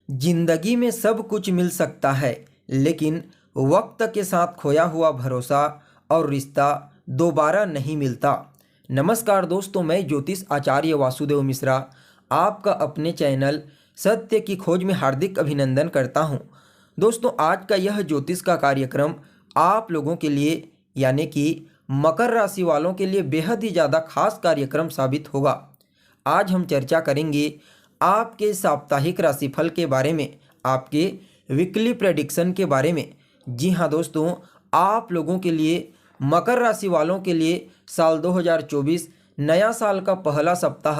जिंदगी में सब कुछ मिल सकता है, लेकिन वक्त के साथ खोया हुआ भरोसा और रिश्ता दोबारा नहीं मिलता। नमस्कार दोस्तों, मैं ज्योतिष आचार्य वासुदेव मिश्रा आपका अपने चैनल सत्य की खोज में हार्दिक अभिनंदन करता हूं। दोस्तों, आज का यह ज्योतिष का कार्यक्रम आप लोगों के लिए यानी कि मकर राशि वालों के लिए बेहद ही ज़्यादा खास कार्यक्रम साबित होगा। आज हम चर्चा करेंगे आपके साप्ताहिक राशिफल के बारे में, आपके वीकली प्रेडिक्शन के बारे में। जी हाँ दोस्तों, आप लोगों के लिए मकर राशि वालों के लिए साल 2024 नया साल का पहला सप्ताह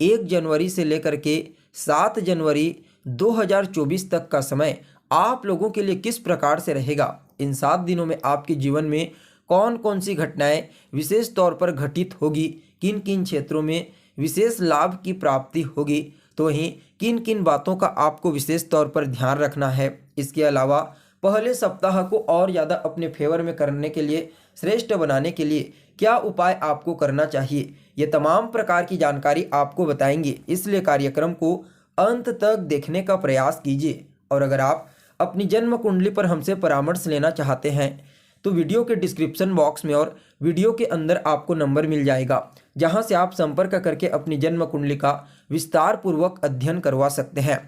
1 जनवरी से लेकर के 7 जनवरी 2024 तक का समय आप लोगों के लिए किस प्रकार से रहेगा। इन 7 दिनों में आपके जीवन में कौन कौन सी घटनाएं विशेष तौर पर घटित होगी, किन किन क्षेत्रों में विशेष लाभ की प्राप्ति होगी, तो वहीं किन किन बातों का आपको विशेष तौर पर ध्यान रखना है। इसके अलावा पहले सप्ताह को और ज़्यादा अपने फेवर में करने के लिए, श्रेष्ठ बनाने के लिए क्या उपाय आपको करना चाहिए, ये तमाम प्रकार की जानकारी आपको बताएंगे। इसलिए कार्यक्रम को अंत तक देखने का प्रयास कीजिए। और अगर आप अपनी जन्म कुंडली पर हमसे परामर्श लेना चाहते हैं तो वीडियो के डिस्क्रिप्शन बॉक्स में और वीडियो के अंदर आपको नंबर मिल जाएगा, जहां से आप संपर्क करके अपनी जन्म कुंडली का विस्तार पूर्वक अध्ययन करवा सकते हैं।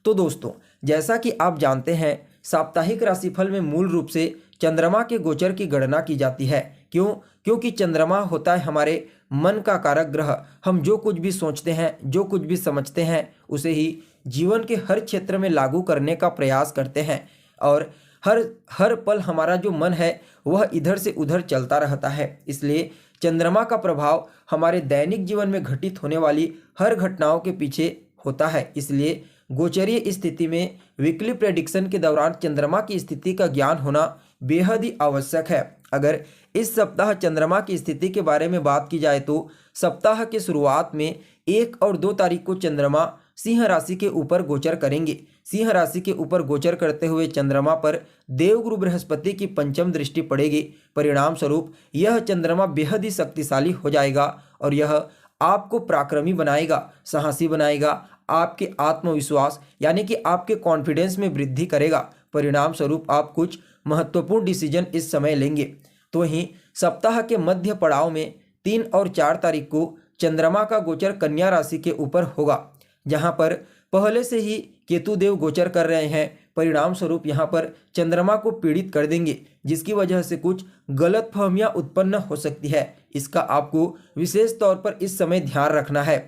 तो दोस्तों, जैसा कि आप जानते हैं, साप्ताहिक राशिफल में मूल रूप से चंद्रमा के गोचर की गणना की जाती है। क्योंकि चंद्रमा होता है हमारे मन का कारक ग्रह। हम जो कुछ भी सोचते हैं, जो कुछ भी समझते हैं, उसे ही जीवन के हर क्षेत्र में लागू करने का प्रयास करते हैं। और हर पल हमारा जो मन है वह इधर से उधर चलता रहता है। इसलिए चंद्रमा का प्रभाव हमारे दैनिक जीवन में घटित होने वाली हर घटनाओं के पीछे होता है। इसलिए गोचरीय स्थिति में वीकली प्रेडिक्शन के दौरान चंद्रमा की स्थिति का ज्ञान होना बेहद ही आवश्यक है। अगर इस सप्ताह चंद्रमा की स्थिति के बारे में बात की जाए तो सप्ताह के शुरुआत में 1 और 2 तारीख को चंद्रमा सिंह राशि के ऊपर गोचर करेंगे। सिंह राशि के ऊपर गोचर करते हुए चंद्रमा पर देवगुरु बृहस्पति की पंचम दृष्टि पड़ेगी। परिणाम स्वरूप यह चंद्रमा बेहद ही शक्तिशाली हो जाएगा और यह आपको पराक्रमी बनाएगा, साहसी बनाएगा, आपके आत्मविश्वास यानी कि आपके कॉन्फिडेंस में वृद्धि करेगा। परिणाम स्वरूप आप कुछ महत्वपूर्ण डिसीजन इस समय लेंगे। तो वहीं सप्ताह के मध्य पड़ाव में 3 और 4 तारीख को चंद्रमा का गोचर कन्या राशि के ऊपर होगा, जहां पर पहले से ही केतु देव गोचर कर रहे हैं। परिणाम स्वरूप यहां पर चंद्रमा को पीड़ित कर देंगे, जिसकी वजह से कुछ गलत फहमियां उत्पन्न हो सकती है। इसका आपको विशेष तौर पर इस समय ध्यान रखना है।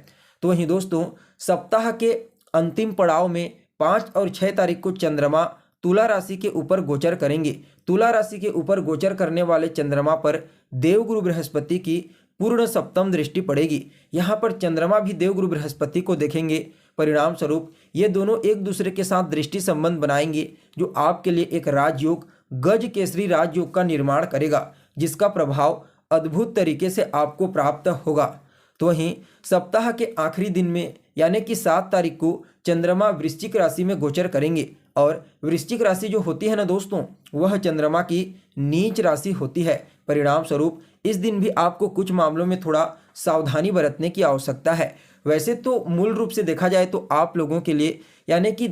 तो वहीं दोस्तों, सप्ताह के अंतिम पड़ाव में 5 और 6 तारीख को चंद्रमा तुला राशि के ऊपर गोचर करेंगे। तुला राशि के ऊपर गोचर करने वाले चंद्रमा पर देवगुरु बृहस्पति की पूर्ण सप्तम दृष्टि पड़ेगी। यहाँ पर चंद्रमा भी देवगुरु बृहस्पति को देखेंगे। परिणाम स्वरूप ये दोनों एक दूसरे के साथ दृष्टि संबंध बनाएंगे, जो आपके लिए एक राजयोग, गज केसरी राजयोग का निर्माण करेगा, जिसका प्रभाव अद्भुत तरीके से आपको प्राप्त होगा। तो वहीं सप्ताह के आखिरी दिन में यानी कि 7 तारीख को चंद्रमा वृश्चिक राशि में गोचर करेंगे। और वृश्चिक राशि जो होती है ना दोस्तों, वह चंद्रमा की नीच राशि होती है। परिणाम स्वरूप इस दिन भी आपको कुछ मामलों में थोड़ा सावधानी बरतने की आवश्यकता है। वैसे तो मूल रूप से देखा जाए तो आप लोगों के लिए यानी कि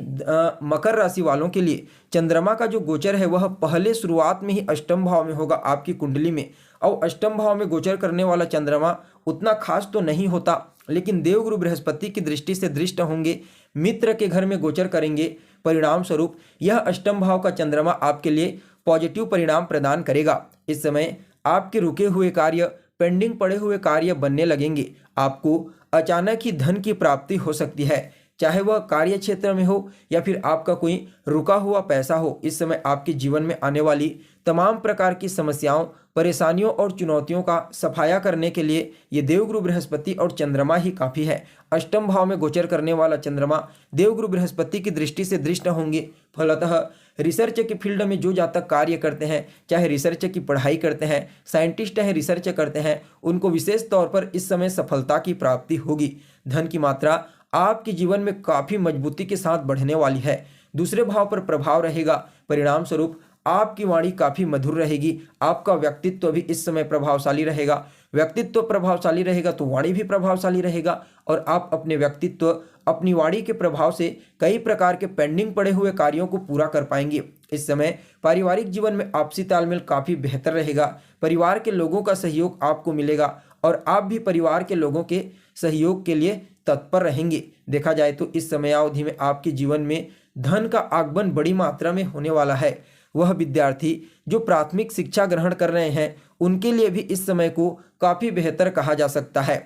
मकर राशि वालों के लिए चंद्रमा का जो गोचर है वह पहले शुरुआत में ही अष्टम भाव में होगा आपकी कुंडली में। और अष्टम भाव में गोचर करने वाला चंद्रमा उतना खास तो नहीं होता, लेकिन देवगुरु बृहस्पति की दृष्टि से दृष्ट होंगे, मित्र के घर में गोचर करेंगे। परिणाम स्वरूप यह अष्टम भाव का चंद्रमा आपके लिए पॉजिटिव परिणाम प्रदान करेगा। इस समय आपके रुके हुए कार्य, पेंडिंग पड़े हुए कार्य बनने लगेंगे। आपको अचानक ही धन की प्राप्ति हो सकती है, चाहे वह कार्य क्षेत्र में हो या फिर आपका कोई रुका हुआ पैसा हो। इस समय आपके जीवन में आने वाली तमाम प्रकार की समस्याओं, परेशानियों और चुनौतियों का सफाया करने के लिए ये देवगुरु बृहस्पति और चंद्रमा ही काफ़ी है। अष्टम भाव में गोचर करने वाला चंद्रमा देवगुरु बृहस्पति की दृष्टि से दृष्ट होंगे। फलतः रिसर्च के फील्ड में जो जातक कार्य करते हैं, चाहे रिसर्च की पढ़ाई करते हैं, साइंटिस्ट हैं, रिसर्च करते हैं, उनको विशेष तौर पर इस समय सफलता की प्राप्ति होगी। धन की मात्रा आपके जीवन में काफ़ी मजबूती के साथ बढ़ने वाली है। दूसरे भाव पर प्रभाव रहेगा। परिणाम स्वरूप आपकी वाणी काफ़ी मधुर रहेगी। आपका व्यक्तित्व भी इस समय प्रभावशाली रहेगा। व्यक्तित्व प्रभावशाली रहेगा तो वाणी भी प्रभावशाली रहेगा और आप अपने व्यक्तित्व अपनी वाणी के प्रभाव से कई प्रकार के पेंडिंग पड़े हुए कार्यों को पूरा कर पाएंगे। इस समय पारिवारिक जीवन में आपसी तालमेल काफ़ी बेहतर रहेगा। परिवार के लोगों का सहयोग आपको मिलेगा और आप भी परिवार के लोगों के सहयोग के लिए तत्पर रहेंगे। देखा जाए तो इस समयावधि में आपके जीवन में धन का आगमन बड़ी मात्रा में होने वाला है। वह विद्यार्थी जो प्राथमिक शिक्षा ग्रहण कर रहे हैं उनके लिए भी इस समय को काफ़ी बेहतर कहा जा सकता है।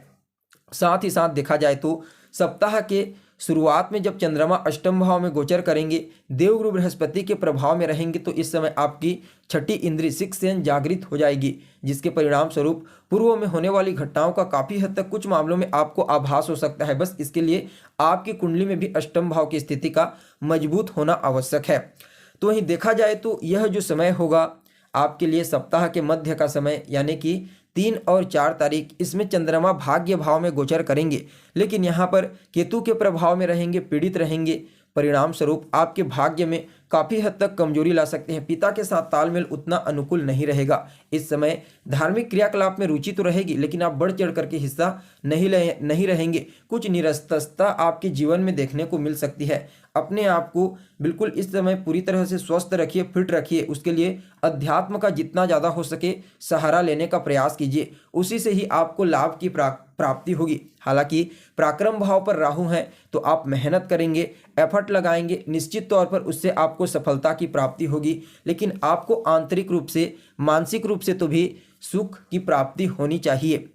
साथ ही साथ देखा जाए तो सप्ताह के शुरुआत में जब चंद्रमा अष्टम भाव में गोचर करेंगे, देवगुरु बृहस्पति के प्रभाव में रहेंगे, तो इस समय आपकी छठी इंद्री सिक्स सेंस जागृत हो जाएगी, जिसके परिणाम स्वरूप पूर्व में होने वाली घटनाओं का काफ़ी हद तक कुछ मामलों में आपको आभास हो सकता है। बस इसके लिए आपकी कुंडली में भी अष्टम भाव की स्थिति का मजबूत होना आवश्यक है। तो वहीं देखा जाए तो यह जो समय होगा आपके लिए सप्ताह के मध्य का समय, यानी कि 3 और 4 तारीख, इसमें चंद्रमा भाग्य भाव में गोचर करेंगे, लेकिन यहाँ पर केतु के प्रभाव में रहेंगे, पीड़ित रहेंगे। परिणाम स्वरूप आपके भाग्य में काफ़ी हद तक कमजोरी ला सकते हैं। पिता के साथ तालमेल उतना अनुकूल नहीं रहेगा। इस समय धार्मिक क्रियाकलाप में रुचि तो रहेगी, लेकिन आप बढ़ चढ़ करके हिस्सा नहीं रहेंगे। कुछ निरस्तता आपके जीवन में देखने को मिल सकती है। अपने आप को बिल्कुल इस समय पूरी तरह से स्वस्थ रखिए, फिट रखिए। उसके लिए अध्यात्म का जितना ज़्यादा हो सके सहारा लेने का प्रयास कीजिए, उसी से ही आपको लाभ की प्राप्ति होगी। हालांकि पराक्रम भाव पर राहु हैं तो आप मेहनत करेंगे, एफर्ट लगाएंगे, निश्चित तौर पर उससे आपको सफलता की प्राप्ति होगी, लेकिन आपको आंतरिक रूप से, मानसिक रूप से तो भी सुख की प्राप्ति होनी चाहिए।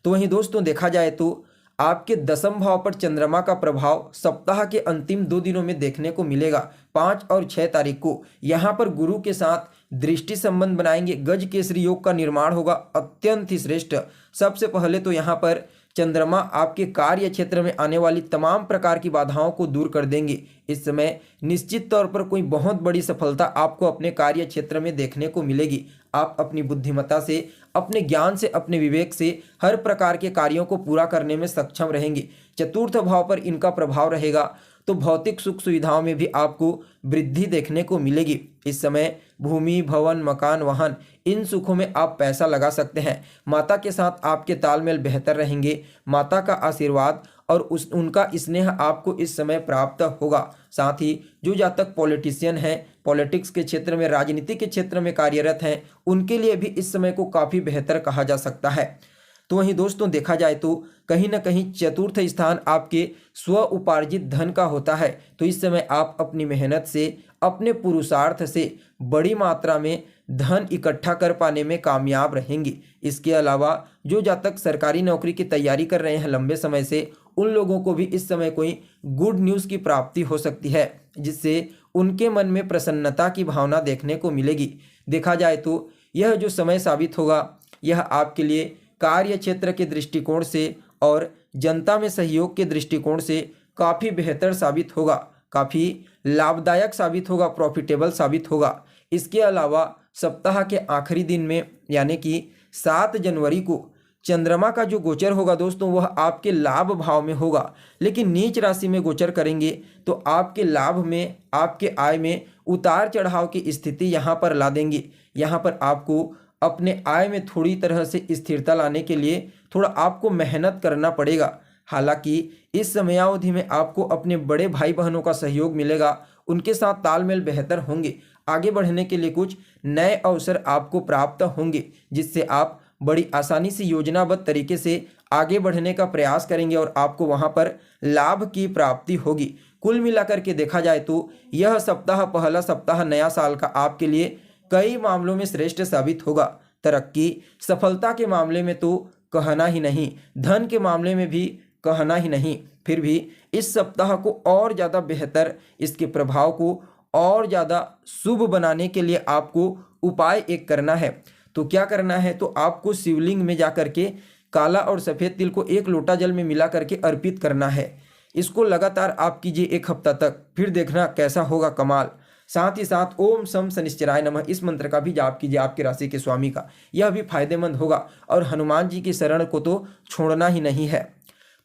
तो वहीं दोस्तों देखा जाए तो आपके दसम भाव पर चंद्रमा का प्रभाव सप्ताह के अंतिम 2 दिनों में देखने को मिलेगा। 5 और 6 तारीख को यहाँ पर गुरु के साथ दृष्टि संबंध बनाएंगे, गज केसरी योग का निर्माण होगा, अत्यंत ही श्रेष्ठ। सबसे पहले तो यहाँ पर चंद्रमा आपके कार्य क्षेत्र में आने वाली तमाम प्रकार की बाधाओं को दूर कर देंगे। इस समय निश्चित तौर पर कोई बहुत बड़ी सफलता आपको अपने कार्य क्षेत्र में देखने को मिलेगी। आप अपनी बुद्धिमत्ता से, अपने ज्ञान से, अपने विवेक से हर प्रकार के कार्यों को पूरा करने में सक्षम रहेंगे। चतुर्थ भाव पर इनका प्रभाव रहेगा तो भौतिक सुख सुविधाओं में भी आपको वृद्धि देखने को मिलेगी। इस समय भूमि, भवन, मकान, वाहन, इन सुखों में आप पैसा लगा सकते हैं। माता के साथ आपके तालमेल बेहतर रहेंगे। माता का आशीर्वाद और उनका स्नेह आपको इस समय प्राप्त होगा। साथ ही जो जातक पॉलिटिशियन हैं, पॉलिटिक्स के क्षेत्र में, राजनीति के क्षेत्र में कार्यरत हैं, उनके लिए भी इस समय को काफ़ी बेहतर कहा जा सकता है। तो वहीं दोस्तों देखा जाए तो कहीं ना कहीं चतुर्थ स्थान आपके स्व उपार्जित धन का होता है, तो इस समय आप अपनी मेहनत से, अपने पुरुषार्थ से बड़ी मात्रा में धन इकट्ठा कर पाने में कामयाब रहेंगे। इसके अलावा जो जातक सरकारी नौकरी की तैयारी कर रहे हैं लंबे समय से, उन लोगों को भी इस समय कोई गुड न्यूज़ की प्राप्ति हो सकती है, जिससे उनके मन में प्रसन्नता की भावना देखने को मिलेगी। देखा जाए तो यह जो समय साबित होगा, यह आपके लिए कार्य क्षेत्र के दृष्टिकोण से और जनता में सहयोग के दृष्टिकोण से काफ़ी बेहतर साबित होगा, काफ़ी लाभदायक साबित होगा, प्रॉफिटेबल साबित होगा। इसके अलावा सप्ताह के आखिरी दिन में यानी कि 7 जनवरी को चंद्रमा का जो गोचर होगा दोस्तों, वह आपके लाभ भाव में होगा, लेकिन नीच राशि में गोचर करेंगे तो आपके लाभ में, आपके आय में उतार चढ़ाव की स्थिति यहाँ पर ला देंगे। यहाँ पर आपको अपने आय में थोड़ी तरह से स्थिरता लाने के लिए थोड़ा आपको मेहनत करना पड़ेगा। हालांकि इस समयावधि में आपको अपने बड़े भाई बहनों का सहयोग मिलेगा, उनके साथ तालमेल बेहतर होंगे। आगे बढ़ने के लिए कुछ नए अवसर आपको प्राप्त होंगे, जिससे आप बड़ी आसानी से योजनाबद्ध तरीके से आगे बढ़ने का प्रयास करेंगे और आपको वहां पर लाभ की प्राप्ति होगी। कुल मिलाकर के देखा जाए तो यह सप्ताह, पहला सप्ताह नया साल का आपके लिए कई मामलों में श्रेष्ठ साबित होगा। तरक्की, सफलता के मामले में तो कहना ही नहीं, धन के मामले में भी कहना ही नहीं। फिर भी इस सप्ताह को और ज़्यादा बेहतर, इसके प्रभाव को और ज़्यादा शुभ बनाने के लिए आपको उपाय एक करना है। तो क्या करना है, तो आपको शिवलिंग में जा करके काला और सफ़ेद तिल को 1 लोटा जल में मिला करके अर्पित करना है। इसको लगातार आप कीजिए 1 हफ्ता तक, फिर देखना कैसा होगा कमाल। साथ ही साथ ओम सम शनिश्चराय नमः इस मंत्र का भी जाप कीजिए आपकी राशि के स्वामी का, यह भी फायदेमंद होगा। और हनुमान जी की शरण को तो छोड़ना ही नहीं है।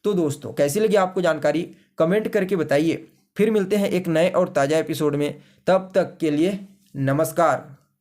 तो दोस्तों कैसी लगी आपको जानकारी, कमेंट करके बताइए। फिर मिलते हैं एक नए और ताज़ा एपिसोड में, तब तक के लिए नमस्कार।